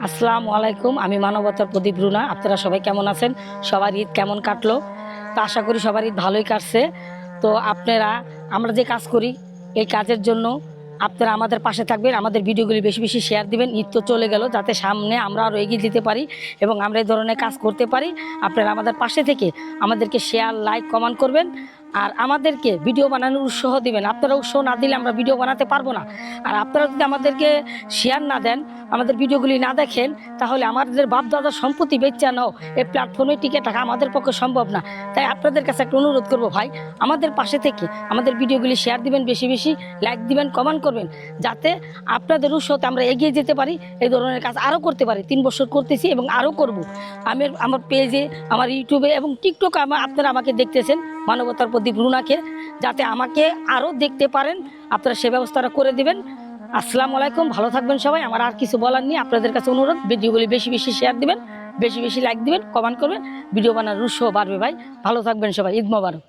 আসসালামু আলাইকুম। আমি মানবতার প্রদীপ রুনা। আপনারা সবাই কেমন আছেন? সবার ঈদ কেমন কাটলো? তো আশা করি সবার ঈদ ভালোই কাটছে। তো আপনারা আমরা যে কাজ করি এই কাজের জন্য আপনারা আমাদের পাশে থাকবেন, আমাদের ভিডিওগুলি বেশি বেশি শেয়ার দিবেন। ঈদ তো চলে গেল, যাতে সামনে আমরা আরও এগিয়ে দিতে পারি এবং আমরা এই ধরনের কাজ করতে পারি। আপনারা আমাদের পাশে থেকে আমাদেরকে শেয়ার, লাইক, কমেন্ট করবেন আর আমাদেরকে ভিডিও বানানোর উৎসাহ দিবেন। আপনারা উৎসাহ না দিলে আমরা ভিডিও বানাতে পারবো না। আর আপনারা যদি আমাদেরকে শেয়ার না দেন, আমাদের ভিডিওগুলি না দেখেন, তাহলে আমাদের বাপদাদার সম্পত্তি বেচা নাও এই প্ল্যাটফর্মে টিকে থাকা আমাদের পক্ষে সম্ভব না। তাই আপনাদের কাছে একটা অনুরোধ করবো, ভাই আমাদের পাশে থেকে আমাদের ভিডিওগুলি শেয়ার দিবেন, বেশি বেশি লাইক দিবেন, কমেন্ট করবেন, যাতে আপনাদের উৎসাহতে আমরা এগিয়ে যেতে পারি, এই ধরনের কাজ আরও করতে পারি। 3 বছর করতেছি এবং আরও করব। আমার পেজে, আমার ইউটিউবে এবং টিকটকে আপনারা আমাকে দেখতেছেন মানবতার প্রদীপ রুনাকে, যাতে আমাকে আরও দেখতে পারেন। আপনারা সে ব্যবস্থাটা করে দিবেন। আসসালামু আলাইকুম, ভালো থাকবেন সবাই। আমার আর কিছু বলার নেই। আপনাদের কাছে অনুরোধ, ভিডিওগুলি বেশি বেশি শেয়ার দিবেন, বেশি বেশি লাইক দিবেন, কমেন্ট করবেন। ভিডিও বানানোর উৎসাহ বাড়বে ভাই। ভালো থাকবেন সবাই। ঈদ মোবারক।